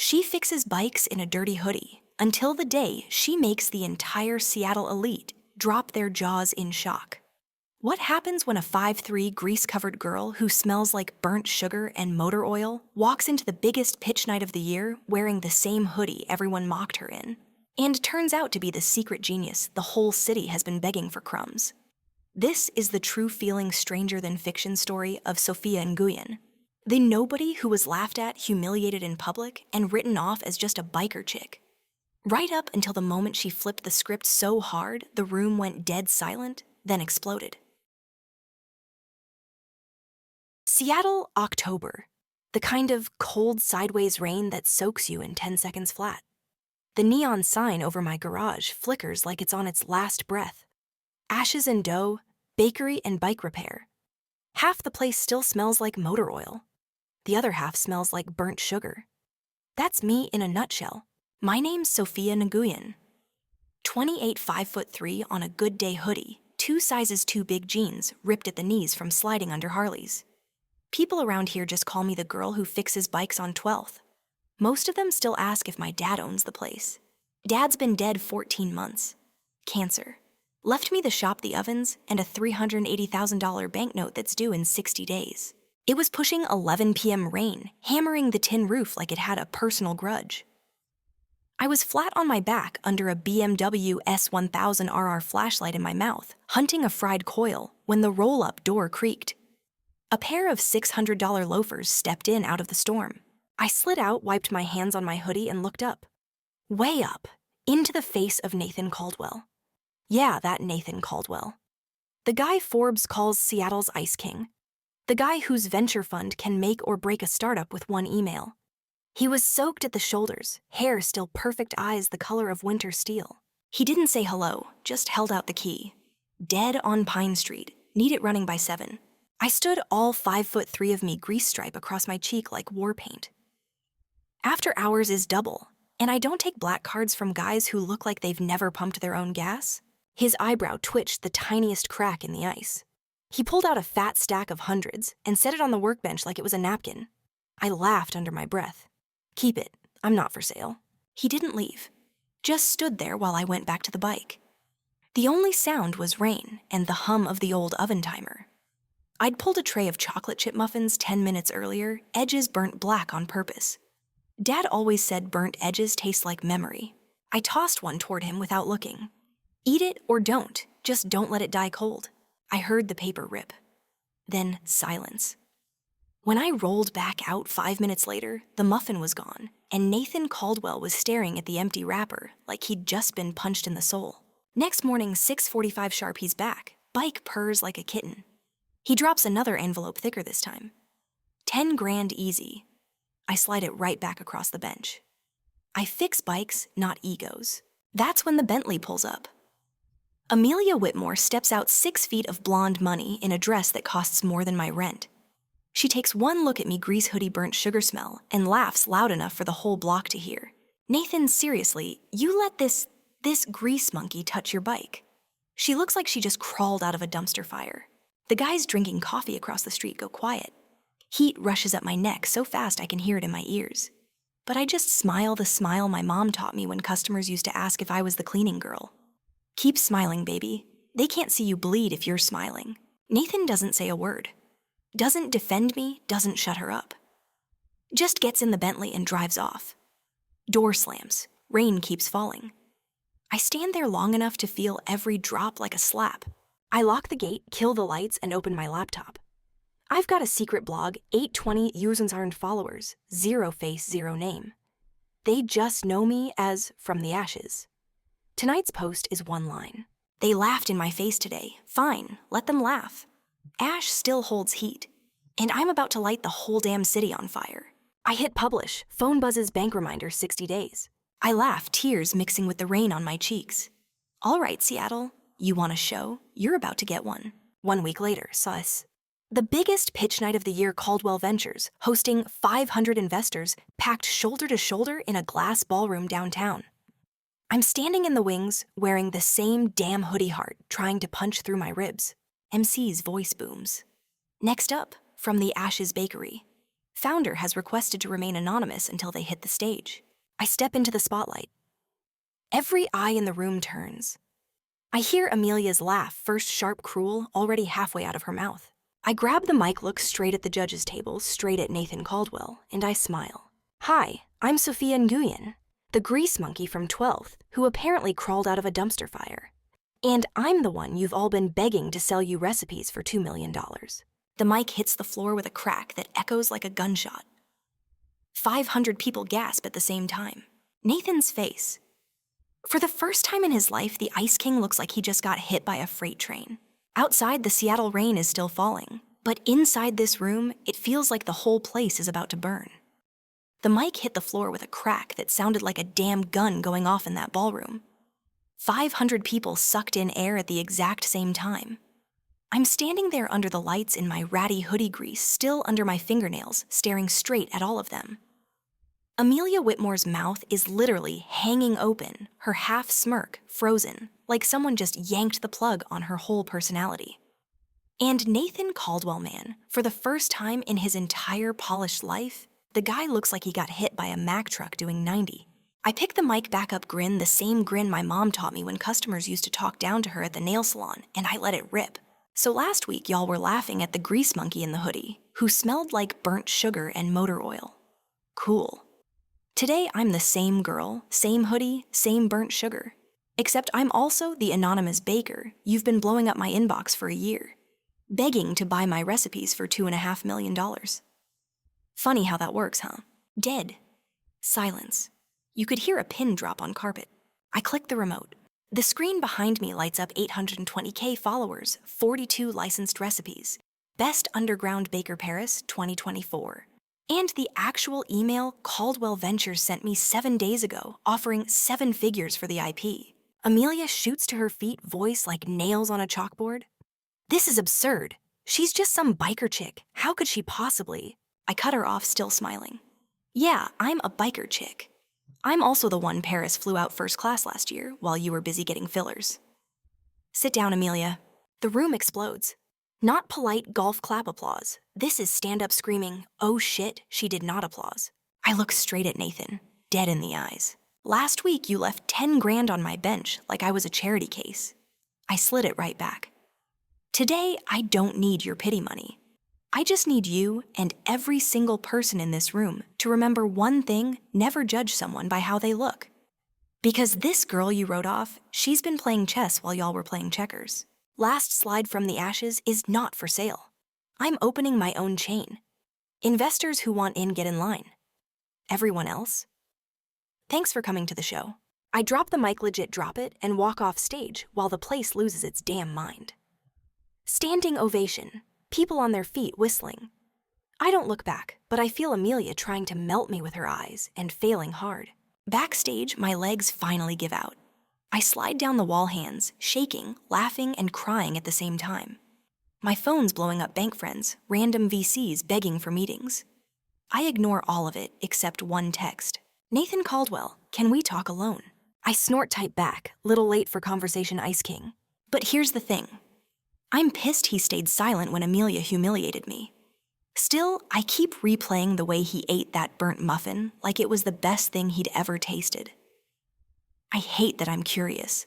She fixes bikes in a dirty hoodie until the day she makes the entire Seattle elite drop their jaws in shock. What happens when a 5'3" grease-covered girl who smells like burnt sugar and motor oil walks into the biggest pitch night of the year wearing the same hoodie everyone mocked her in, and turns out to be the secret genius the whole city has been begging for crumbs? This is the true feeling stranger-than-fiction story of Sophia Nguyen, the nobody who was laughed at, humiliated in public, and written off as just a biker chick. Right up until the moment she flipped the script so hard the room went dead silent, then exploded. Seattle, October. The kind of cold sideways rain that soaks you in 10 seconds flat. The neon sign over my garage flickers like it's on its last breath. Ashes and dough, bakery and bike repair. Half the place still smells like motor oil. The other half smells like burnt sugar. That's me in a nutshell. My name's Sophia Nguyen. 28 5'3" on a good day hoodie, 2 sizes too big jeans ripped at the knees from sliding under Harleys. People around here just call me the girl who fixes bikes on 12th. Most of them still ask if my dad owns the place. Dad's been dead 14 months. Cancer. Left me the shop, the ovens, and a $380,000 banknote that's due in 60 days. It was pushing 11 p.m. rain, hammering the tin roof like it had a personal grudge. I was flat on my back under a BMW S1000RR flashlight in my mouth, hunting a fried coil, when the roll-up door creaked. A pair of $600 loafers stepped in out of the storm. I slid out, wiped my hands on my hoodie, and looked up. Way up, into the face of Nathan Caldwell. Yeah, that Nathan Caldwell. The guy Forbes calls Seattle's Ice King. The guy whose venture fund can make or break a startup with one email. He was soaked at the shoulders, hair still perfect, eyes the color of winter steel. He didn't say hello, just held out the key. Dead on Pine Street, need it running by 7. I stood, all 5'3" of me, grease stripe across my cheek like war paint. After hours is double, and I don't take black cards from guys who look like they've never pumped their own gas. His eyebrow twitched the tiniest crack in the ice. He pulled out a fat stack of hundreds and set it on the workbench like it was a napkin. I laughed under my breath. Keep it, I'm not for sale. He didn't leave, just stood there while I went back to the bike. The only sound was rain and the hum of the old oven timer. I'd pulled a tray of chocolate chip muffins 10 minutes earlier, edges burnt black on purpose. Dad always said burnt edges taste like memory. I tossed one toward him without looking. Eat it or don't, just don't let it die cold. I heard the paper rip. Then silence. When I rolled back out 5 minutes later, the muffin was gone, and Nathan Caldwell was staring at the empty wrapper like he'd just been punched in the soul. Next morning, 6:45 sharp, he's back. Bike purrs like a kitten. He drops another envelope thicker this time. 10 grand easy. I slide it right back across the bench. I fix bikes, not egos. That's when the Bentley pulls up. Amelia Whitmore steps out 6 feet of blonde money in a dress that costs more than my rent. She takes one look at me, grease hoodie burnt sugar smell, and laughs loud enough for the whole block to hear. Nathan, seriously, you let this grease monkey touch your bike. She looks like she just crawled out of a dumpster fire. The guys drinking coffee across the street go quiet. Heat rushes up my neck so fast I can hear it in my ears. But I just smile the smile my mom taught me when customers used to ask if I was the cleaning girl. Keep smiling, baby. They can't see you bleed if you're smiling. Nathan doesn't say a word. Doesn't defend me, doesn't shut her up. Just gets in the Bentley and drives off. Door slams. Rain keeps falling. I stand there long enough to feel every drop like a slap. I lock the gate, kill the lights, and open my laptop. I've got a secret blog, 820 users aren't followers, 0 face, 0 name. They just know me as From the Ashes. Tonight's post is one line. They laughed in my face today. Fine, let them laugh. Ash still holds heat, and I'm about to light the whole damn city on fire. I hit publish, phone buzzes, bank reminder, 60 days. I laugh, tears mixing with the rain on my cheeks. All right, Seattle. You want a show? You're about to get one. 1 week later, sus. The biggest pitch night of the year, Caldwell Ventures, hosting 500 investors packed shoulder to shoulder in a glass ballroom downtown. I'm standing in the wings, wearing the same damn hoodie heart, trying to punch through my ribs. MC's voice booms. Next up, from the Ashes Bakery. Founder has requested to remain anonymous until they hit the stage. I step into the spotlight. Every eye in the room turns. I hear Amelia's laugh, first sharp, cruel, already halfway out of her mouth. I grab the mic, look straight at the judge's table, straight at Nathan Caldwell, and I smile. Hi, I'm Sophia Nguyen, the grease monkey from 12th, who apparently crawled out of a dumpster fire. And I'm the one you've all been begging to sell you recipes for $2 million. The mic hits the floor with a crack that echoes like a gunshot. 500 people gasp at the same time. Nathan's face. For the first time in his life, the Ice King looks like he just got hit by a freight train. Outside, the Seattle rain is still falling, but inside this room, it feels like the whole place is about to burn. The mic hit the floor with a crack that sounded like a damn gun going off in that ballroom. 500 people sucked in air at the exact same time. I'm standing there under the lights in my ratty hoodie grease, still under my fingernails, staring straight at all of them. Amelia Whitmore's mouth is literally hanging open, her half smirk frozen, like someone just yanked the plug on her whole personality. And Nathan Caldwell, man, for the first time in his entire polished life, the guy looks like he got hit by a Mack truck doing 90. I pick the mic back up, grin, the same grin my mom taught me when customers used to talk down to her at the nail salon, and I let it rip. So last week, y'all were laughing at the grease monkey in the hoodie, who smelled like burnt sugar and motor oil. Cool. Today, I'm the same girl, same hoodie, same burnt sugar. Except I'm also the anonymous baker you've been blowing up my inbox for a year, begging to buy my recipes for $2.5 million. Funny how that works, huh? Dead. Silence. You could hear a pin drop on carpet. I click the remote. The screen behind me lights up 820K followers, 42 licensed recipes. Best Underground Baker Paris 2024. And the actual email Caldwell Ventures sent me 7 days ago, offering 7 figures for the IP. Amelia shoots to her feet, voice like nails on a chalkboard. This is absurd. She's just some biker chick. How could she possibly? I cut her off, still smiling. Yeah, I'm a biker chick. I'm also the one Paris flew out first class last year while you were busy getting fillers. Sit down, Amelia. The room explodes. Not polite golf clap applause. This is stand-up screaming, oh shit, she did not applause. I look straight at Nathan, dead in the eyes. Last week, you left 10 grand on my bench like I was a charity case. I slid it right back. Today, I don't need your pity money. I just need you and every single person in this room to remember one thing: never judge someone by how they look. Because this girl you wrote off, she's been playing chess while y'all were playing checkers. Last slide from the ashes is not for sale. I'm opening my own chain. Investors who want in get in line. Everyone else? Thanks for coming to the show. I drop the mic, legit drop it, and walk off stage while the place loses its damn mind. Standing ovation. People on their feet whistling. I don't look back, but I feel Amelia trying to melt me with her eyes and failing hard. Backstage, my legs finally give out. I slide down the wall, hands, shaking, laughing, and crying at the same time. My phone's blowing up bank friends, random VCs begging for meetings. I ignore all of it except one text. Nathan Caldwell, can we talk alone? I snort, type back, little late for conversation, Ice King. But here's the thing. I'm pissed he stayed silent when Amelia humiliated me. Still, I keep replaying the way he ate that burnt muffin like it was the best thing he'd ever tasted. I hate that I'm curious.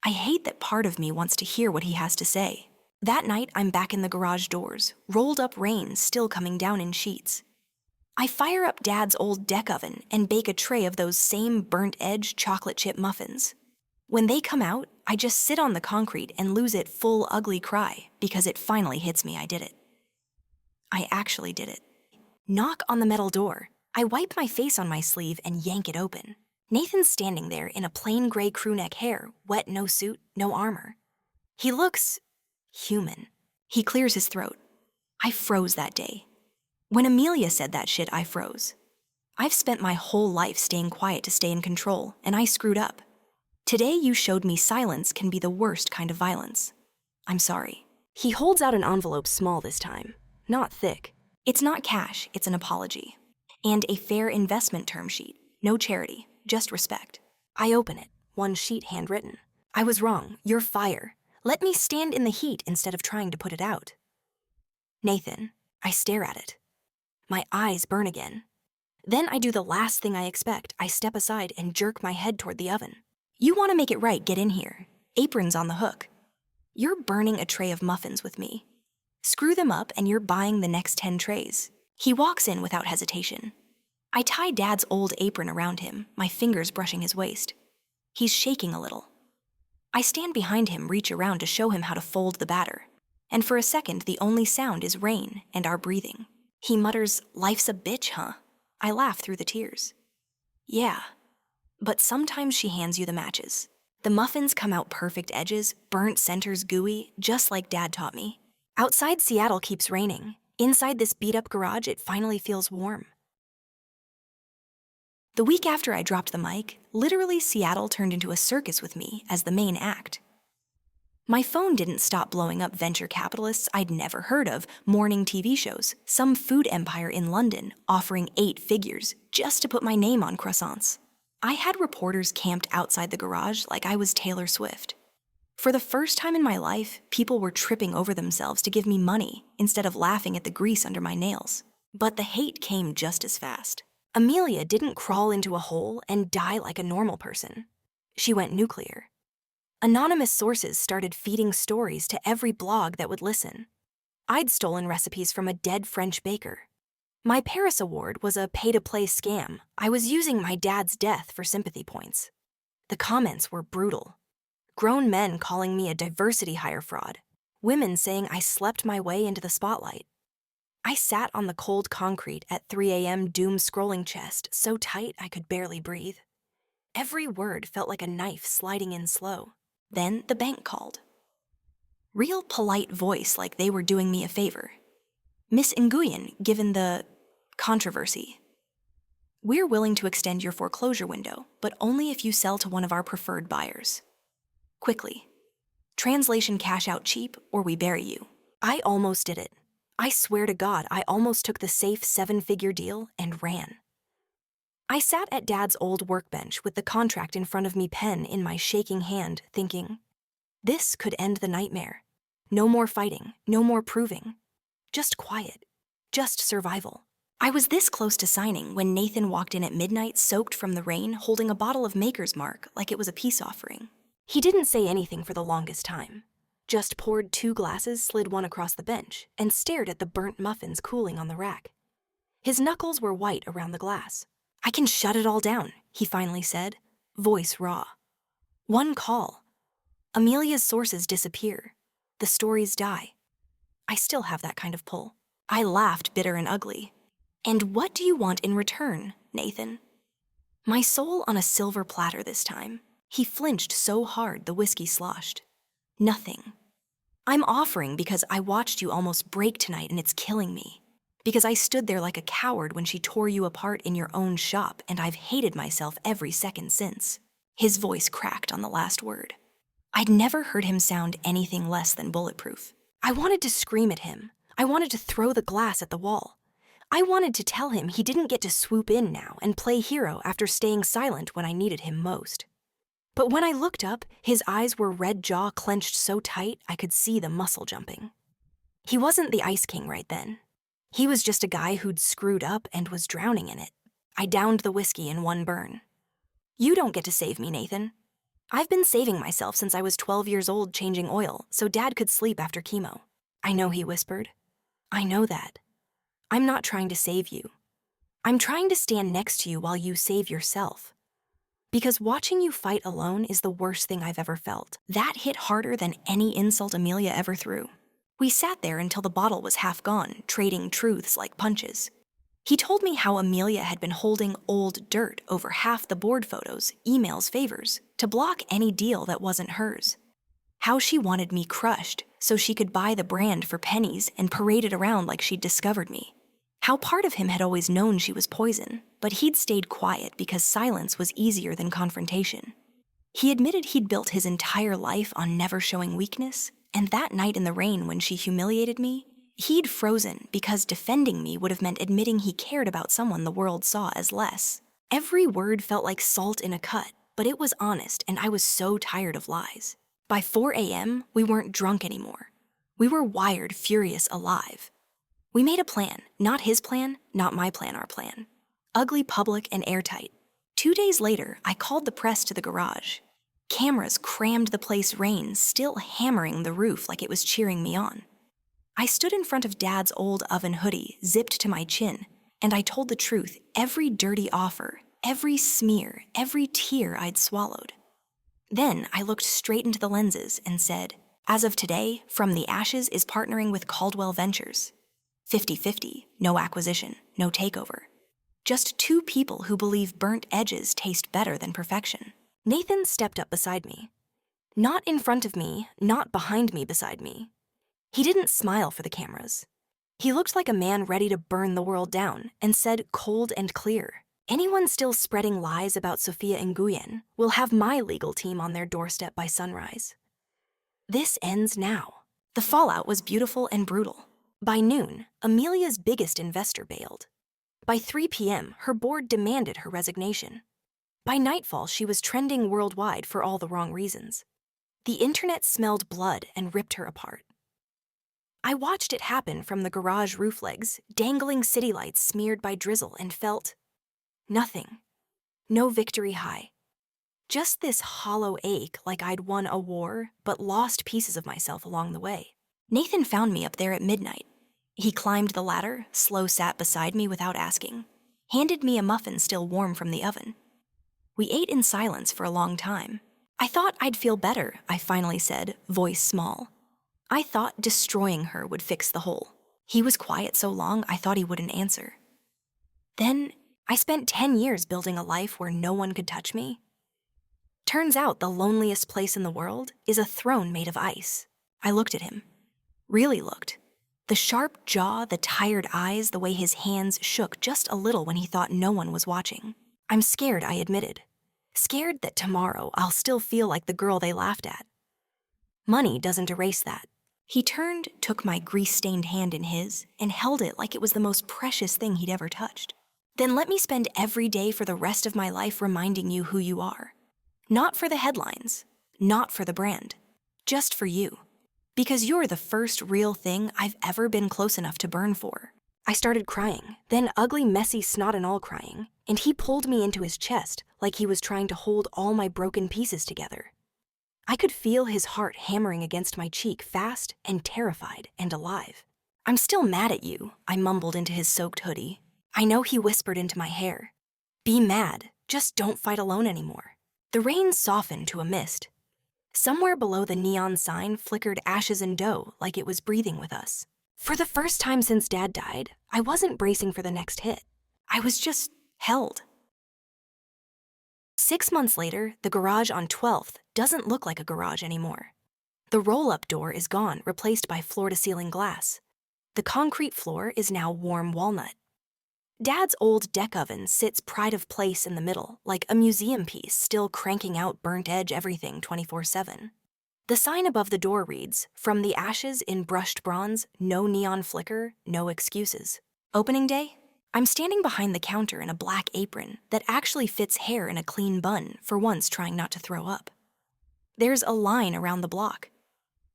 I hate that part of me wants to hear what he has to say. That night, I'm back in the garage doors, rolled up rain still coming down in sheets. I fire up Dad's old deck oven and bake a tray of those same burnt-edge chocolate chip muffins. When they come out, I just sit on the concrete and lose it full ugly cry because it finally hits me I did it. I actually did it. Knock on the metal door. I wipe my face on my sleeve and yank it open. Nathan's standing there in a plain gray crewneck hair, wet, no suit, no armor. He looks human. He clears his throat. I froze that day. When Amelia said that shit, I froze. I've spent my whole life staying quiet to stay in control, and I screwed up. Today you showed me silence can be the worst kind of violence. I'm sorry. He holds out an envelope, small this time, not thick. It's not cash, it's an apology. And a fair investment term sheet, no charity. Just respect. I open it, one sheet handwritten. I was wrong, you're fire. Let me stand in the heat instead of trying to put it out. Nathan, I stare at it. My eyes burn again. Then I do the last thing I expect. I step aside and jerk my head toward the oven. You want to make it right, get in here. Apron's on the hook. You're burning a tray of muffins with me. Screw them up and you're buying the next 10 trays. He walks in without hesitation. I tie Dad's old apron around him, my fingers brushing his waist. He's shaking a little. I stand behind him, reach around to show him how to fold the batter. And for a second, the only sound is rain and our breathing. He mutters, "Life's a bitch, huh?" I laugh through the tears. Yeah. But sometimes she hands you the matches. The muffins come out perfect edges, burnt centers gooey, just like Dad taught me. Outside, Seattle keeps raining. Inside this beat-up garage, it finally feels warm. The week after I dropped the mic, literally Seattle turned into a circus with me as the main act. My phone didn't stop blowing up venture capitalists I'd never heard of, morning TV shows, some food empire in London offering 8 figures just to put my name on croissants. I had reporters camped outside the garage like I was Taylor Swift. For the first time in my life, people were tripping over themselves to give me money instead of laughing at the grease under my nails. But the hate came just as fast. Amelia didn't crawl into a hole and die like a normal person. She went nuclear. Anonymous sources started feeding stories to every blog that would listen. I'd stolen recipes from a dead French baker. My Paris Award was a pay-to-play scam. I was using my dad's death for sympathy points. The comments were brutal. Grown men calling me a diversity hire fraud. Women saying I slept my way into the spotlight. I sat on the cold concrete at 3 a.m. doom-scrolling chest, so tight I could barely breathe. Every word felt like a knife sliding in slow. Then the bank called. Real polite voice like they were doing me a favor. Miss Nguyen, given the controversy. We're willing to extend your foreclosure window, but only if you sell to one of our preferred buyers. Quickly. Translation, cash out cheap or we bury you. I almost did it. I swear to God, I almost took the safe 7-figure deal and ran. I sat at Dad's old workbench with the contract in front of me, pen in my shaking hand, thinking, this could end the nightmare. No more fighting, no more proving. Just quiet, just survival. I was this close to signing when Nathan walked in at midnight, soaked from the rain, holding a bottle of Maker's Mark like it was a peace offering. He didn't say anything for the longest time, just poured 2 glasses, slid one across the bench, and stared at the burnt muffins cooling on the rack. His knuckles were white around the glass. I can shut it all down, he finally said, voice raw. One call. Amelia's sources disappear. The stories die. I still have that kind of pull. I laughed, bitter and ugly. And what do you want in return, Nathan? My soul on a silver platter this time. He flinched so hard the whiskey sloshed. Nothing. I'm offering because I watched you almost break tonight and it's killing me. Because I stood there like a coward when she tore you apart in your own shop, and I've hated myself every second since. His voice cracked on the last word. I'd never heard him sound anything less than bulletproof. I wanted to scream at him. I wanted to throw the glass at the wall. I wanted to tell him he didn't get to swoop in now and play hero after staying silent when I needed him most. But when I looked up, his eyes were red jaw clenched so tight I could see the muscle jumping. He wasn't the Ice King right then. He was just a guy who'd screwed up and was drowning in it. I downed the whiskey in one burn. You don't get to save me, Nathan. I've been saving myself since I was 12 years old, changing oil so Dad could sleep after chemo. I know, he whispered. I know that. I'm not trying to save you. I'm trying to stand next to you while you save yourself. Because watching you fight alone is the worst thing I've ever felt. That hit harder than any insult Amelia ever threw. We sat there until the bottle was half gone, trading truths like punches. He told me how Amelia had been holding old dirt over half the board photos, emails, favors, to block any deal that wasn't hers. How she wanted me crushed so she could buy the brand for pennies and parade it around like she'd discovered me. How part of him had always known she was poison, but he'd stayed quiet because silence was easier than confrontation. He admitted he'd built his entire life on never showing weakness, and that night in the rain when she humiliated me, he'd frozen because defending me would have meant admitting he cared about someone the world saw as less. Every word felt like salt in a cut, but it was honest, and I was so tired of lies. By 4 a.m., we weren't drunk anymore. We were wired, furious, alive. We made a plan, not his plan, not my plan, our plan. Ugly, public, and airtight. 2 days later, I called the press to the garage. Cameras crammed the place, rain still hammering the roof like it was cheering me on. I stood in front of Dad's old oven hoodie, zipped to my chin, and I told the truth, every dirty offer, every smear, every tear I'd swallowed. Then I looked straight into the lenses and said, as of today, From the Ashes is partnering with Caldwell Ventures. 50-50, no acquisition, no takeover. Just 2 people who believe burnt edges taste better than perfection. Nathan stepped up beside me. Not in front of me, not behind me, beside me. He didn't smile for the cameras. He looked like a man ready to burn the world down and said cold and clear, anyone still spreading lies about Sophia Nguyen will have my legal team on their doorstep by sunrise. This ends now. The fallout was beautiful and brutal. By noon, Amelia's biggest investor bailed. By 3 p.m., her board demanded her resignation. By nightfall, she was trending worldwide for all the wrong reasons. The internet smelled blood and ripped her apart. I watched it happen from the garage roof legs, dangling city lights smeared by drizzle, and felt nothing. No victory high. Just this hollow ache like I'd won a war, but lost pieces of myself along the way. Nathan found me up there at midnight. He climbed the ladder, slow sat beside me without asking, handed me a muffin still warm from the oven. We ate in silence for a long time. I thought I'd feel better, I finally said, voice small. I thought destroying her would fix the hole. He was quiet so long I thought he wouldn't answer. Then I spent 10 years building a life where no one could touch me. Turns out the loneliest place in the world is a throne made of ice. I looked at him. Really looked. The sharp jaw, the tired eyes, the way his hands shook just a little when he thought no one was watching. I'm scared, I admitted. Scared that tomorrow I'll still feel like the girl they laughed at. Money doesn't erase that. He turned, took my grease-stained hand in his, and held it like it was the most precious thing he'd ever touched. Then let me spend every day for the rest of my life reminding you who you are. Not for the headlines, not for the brand, just for you. Because you're the first real thing I've ever been close enough to burn for. I started crying, then ugly, messy snot and all crying, and he pulled me into his chest like he was trying to hold all my broken pieces together. I could feel his heart hammering against my cheek, fast and terrified and alive. I'm still mad at you, I mumbled into his soaked hoodie. I know, he whispered into my hair. Be mad, just don't fight alone anymore. The rain softened to a mist. Somewhere below the neon sign flickered ashes and dough like it was breathing with us. For the first time since Dad died, I wasn't bracing for the next hit. I was just held. 6 months later, the garage on 12th doesn't look like a garage anymore. The roll-up door is gone, replaced by floor-to-ceiling glass. The concrete floor is now warm walnut. Dad's old deck oven sits pride of place in the middle, like a museum piece still cranking out burnt edge everything 24/7. The sign above the door reads, From the Ashes in brushed bronze, no neon flicker, no excuses. Opening day? I'm standing behind the counter in a black apron that actually fits hair in a clean bun, for once trying not to throw up. There's a line around the block.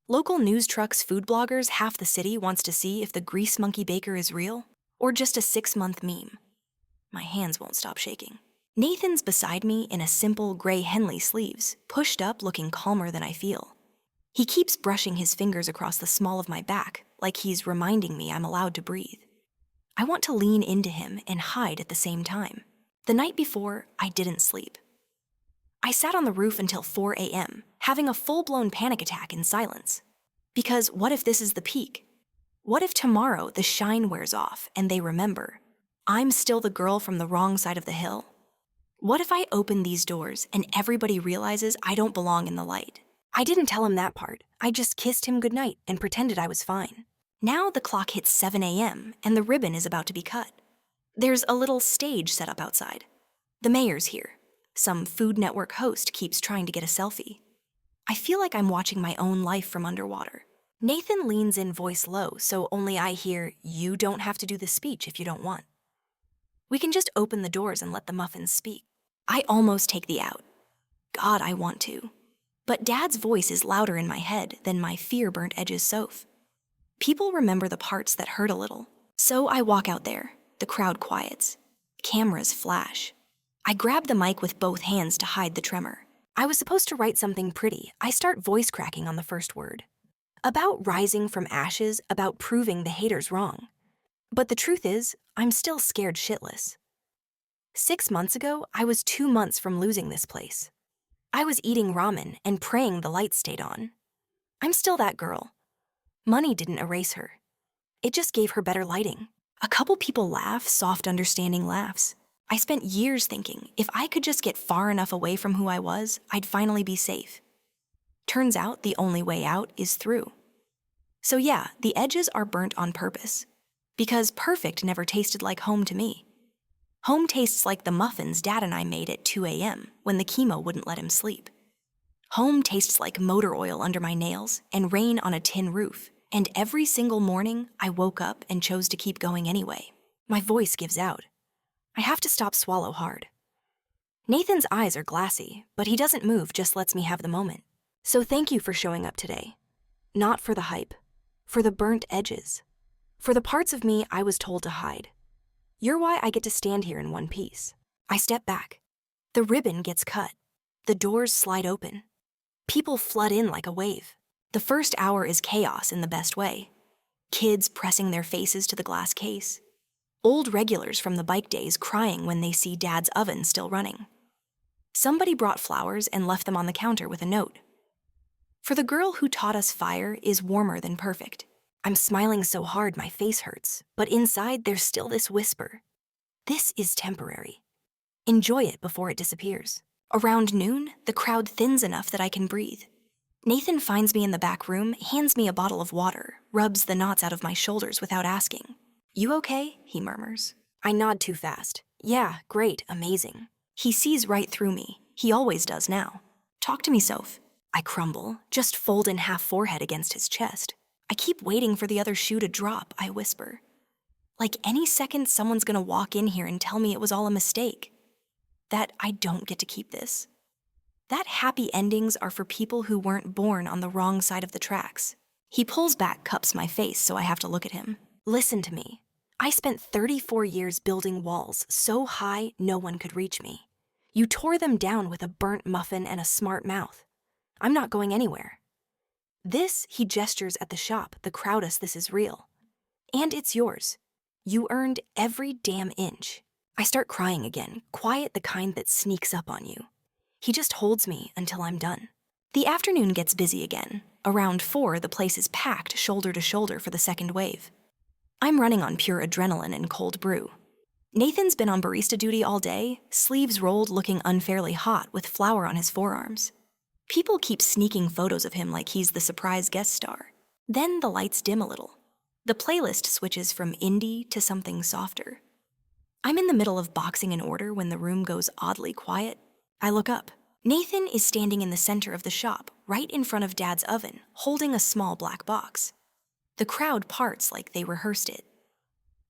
Local news trucks, food bloggers, half the city wants to see if the grease monkey baker is real, or just a 6-month meme. My hands won't stop shaking. Nathan's beside me in a simple gray Henley sleeves, pushed up looking calmer than I feel. He keeps brushing his fingers across the small of my back, like he's reminding me I'm allowed to breathe. I want to lean into him and hide at the same time. The night before, I didn't sleep. I sat on the roof until 4 a.m., having a full-blown panic attack in silence. Because what if this is the peak? What if tomorrow the shine wears off and they remember, I'm still the girl from the wrong side of the hill? What if I open these doors and everybody realizes I don't belong in the light? I didn't tell him that part. I just kissed him goodnight and pretended I was fine. Now the clock hits 7 a.m. and the ribbon is about to be cut. There's a little stage set up outside. The mayor's here. Some Food Network host keeps trying to get a selfie. I feel like I'm watching my own life from underwater. Nathan leans in, voice low, so only I hear, you don't have to do the speech if you don't want. We can just open the doors and let the muffins speak. I almost take the out. God, I want to. But Dad's voice is louder in my head than my fear-burnt edges Soph. People remember the parts that hurt a little. So I walk out there. The crowd quiets. Cameras flash. I grab the mic with both hands to hide the tremor. I was supposed to write something pretty. I start voice cracking on the first word. About rising from ashes, about proving the haters wrong. But the truth is, I'm still scared shitless. 6 months ago, I was 2 months from losing this place. I was eating ramen and praying the lights stayed on. I'm still that girl. Money didn't erase her. It just gave her better lighting. A couple people laugh, soft, understanding laughs. I spent years thinking, if I could just get far enough away from who I was, I'd finally be safe. Turns out the only way out is through. So yeah, the edges are burnt on purpose. Because perfect never tasted like home to me. Home tastes like the muffins Dad and I made at 2 a.m. when the chemo wouldn't let him sleep. Home tastes like motor oil under my nails and rain on a tin roof. And every single morning, I woke up and chose to keep going anyway. My voice gives out. I have to stop swallow hard. Nathan's eyes are glassy, but he doesn't move, just lets me have the moment. So thank you for showing up today. Not for the hype. For the burnt edges. For the parts of me I was told to hide. You're why I get to stand here in one piece. I step back. The ribbon gets cut. The doors slide open. People flood in like a wave. The first hour is chaos in the best way. Kids pressing their faces to the glass case. Old regulars from the bike days crying when they see Dad's oven still running. Somebody brought flowers and left them on the counter with a note. For the girl who taught us fire is warmer than perfect. I'm smiling so hard my face hurts, but inside there's still this whisper. This is temporary. Enjoy it before it disappears. Around noon, the crowd thins enough that I can breathe. Nathan finds me in the back room, hands me a bottle of water, rubs the knots out of my shoulders without asking. You okay? He murmurs. I nod too fast. Yeah, great, amazing. He sees right through me. He always does now. Talk to me, Soph. I crumble, just fold in half forehead against his chest. I keep waiting for the other shoe to drop, I whisper. Like any second someone's gonna walk in here and tell me it was all a mistake. That I don't get to keep this. That happy endings are for people who weren't born on the wrong side of the tracks. He pulls back, cups my face, so I have to look at him. Listen to me. I spent 34 years building walls so high no one could reach me. You tore them down with a burnt muffin and a smart mouth. I'm not going anywhere. This, he gestures at the shop, the crowdus, this is real. And it's yours. You earned every damn inch. I start crying again, quiet, the kind that sneaks up on you. He just holds me until I'm done. The afternoon gets busy again. Around 4, the place is packed shoulder to shoulder for the second wave. I'm running on pure adrenaline and cold brew. Nathan's been on barista duty all day, sleeves rolled, looking unfairly hot with flour on his forearms. People keep sneaking photos of him like he's the surprise guest star. Then the lights dim a little. The playlist switches from indie to something softer. I'm in the middle of boxing an order when the room goes oddly quiet. I look up. Nathan is standing in the center of the shop, right in front of Dad's oven, holding a small black box. The crowd parts like they rehearsed it.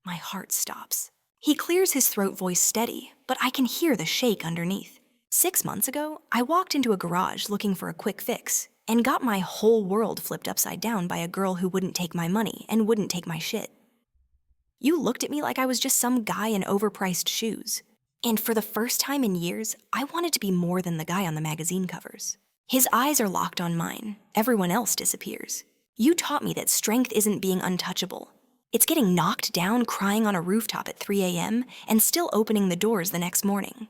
My heart stops. He clears his throat, voice steady, but I can hear the shake underneath. 6 months ago, I walked into a garage looking for a quick fix and got my whole world flipped upside down by a girl who wouldn't take my money and wouldn't take my shit. You looked at me like I was just some guy in overpriced shoes. And for the first time in years, I wanted to be more than the guy on the magazine covers. His eyes are locked on mine. Everyone else disappears. You taught me that strength isn't being untouchable. It's getting knocked down, crying on a rooftop at 3 a.m., and still opening the doors the next morning.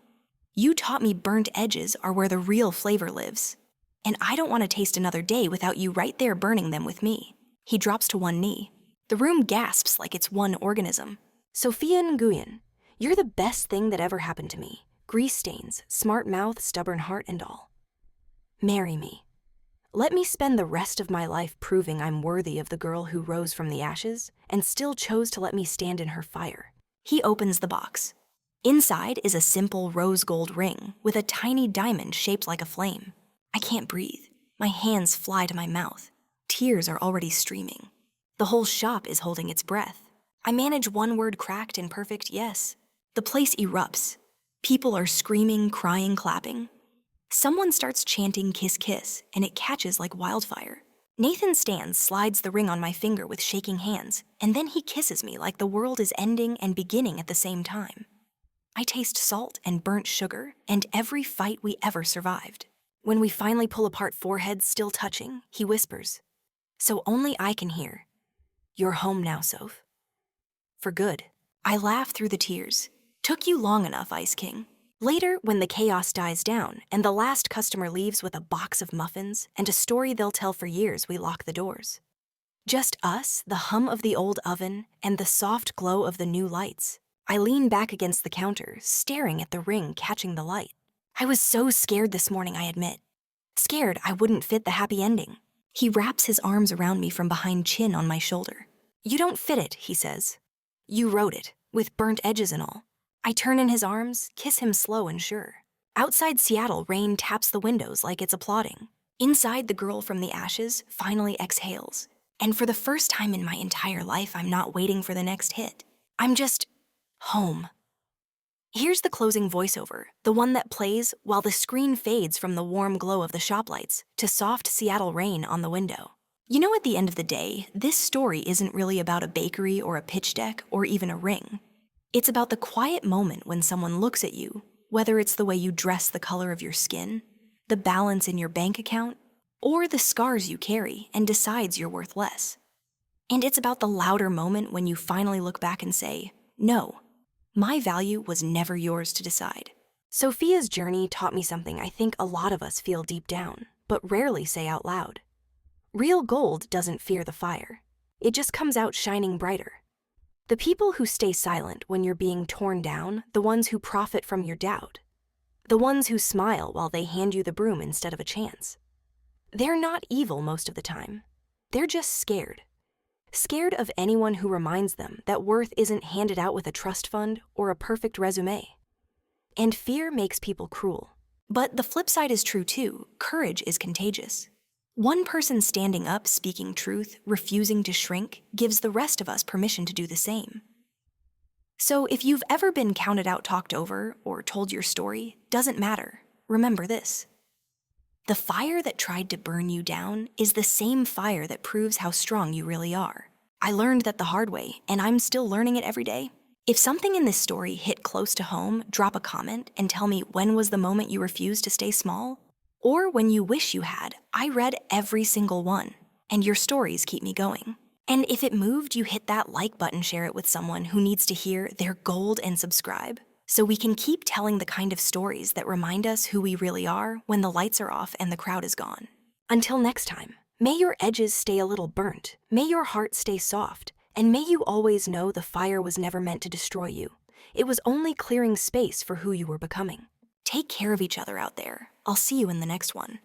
You taught me burnt edges are where the real flavor lives. And I don't want to taste another day without you right there burning them with me. He drops to one knee. The room gasps like it's one organism. Sophia Nguyen, you're the best thing that ever happened to me. Grease stains, smart mouth, stubborn heart, and all. Marry me. Let me spend the rest of my life proving I'm worthy of the girl who rose from the ashes and still chose to let me stand in her fire. He opens the box. Inside is a simple rose gold ring with a tiny diamond shaped like a flame. I can't breathe. My hands fly to my mouth. Tears are already streaming. The whole shop is holding its breath. I manage one word cracked and perfect yes. The place erupts. People are screaming, crying, clapping. Someone starts chanting kiss kiss, and it catches like wildfire. Nathan stands, slides the ring on my finger with shaking hands, and then he kisses me like the world is ending and beginning at the same time. I taste salt and burnt sugar and every fight we ever survived. When we finally pull apart, foreheads still touching, he whispers, so only I can hear, "You're home now, Soph. For good." I laugh through the tears. Took you long enough, Ice King. Later, when the chaos dies down and the last customer leaves with a box of muffins and a story they'll tell for years, we lock the doors. Just us, the hum of the old oven, and the soft glow of the new lights. I lean back against the counter, staring at the ring catching the light. I was so scared this morning, I admit. Scared I wouldn't fit the happy ending. He wraps his arms around me from behind, chin on my shoulder. "You don't fit it," he says. "You wrote it, with burnt edges and all." I turn in his arms, kiss him slow and sure. Outside Seattle, rain taps the windows like it's applauding. Inside, the girl from the ashes finally exhales. And for the first time in my entire life, I'm not waiting for the next hit. I'm just home. Here's the closing voiceover, the one that plays while the screen fades from the warm glow of the shop lights to soft Seattle rain on the window. You know, at the end of the day, this story isn't really about a bakery or a pitch deck or even a ring. It's about the quiet moment when someone looks at you, whether it's the way you dress, the color of your skin, the balance in your bank account, or the scars you carry and decides you're worth less. And it's about the louder moment when you finally look back and say, no, my value was never yours to decide. Sophia's journey taught me something I think a lot of us feel deep down, but rarely say out loud. Real gold doesn't fear the fire. It just comes out shining brighter. The people who stay silent when you're being torn down, the ones who profit from your doubt, the ones who smile while they hand you the broom instead of a chance. They're not evil most of the time. They're just scared. Scared of anyone who reminds them that worth isn't handed out with a trust fund or a perfect resume. And fear makes people cruel. But the flip side is true too. Courage is contagious. One person standing up, speaking truth, refusing to shrink, gives the rest of us permission to do the same. So if you've ever been counted out, talked over, or told your story, doesn't matter. Remember this. The fire that tried to burn you down is the same fire that proves how strong you really are. I learned that the hard way, and I'm still learning it every day. If something in this story hit close to home, drop a comment and tell me when was the moment you refused to stay small? Or when you wish you had. I read every single one, and your stories keep me going. And if it moved, you hit that like button, share it with someone who needs to hear their gold, and subscribe, so we can keep telling the kind of stories that remind us who we really are when the lights are off and the crowd is gone. Until next time, may your edges stay a little burnt, may your heart stay soft, and may you always know the fire was never meant to destroy you. It was only clearing space for who you were becoming. Take care of each other out there. I'll see you in the next one.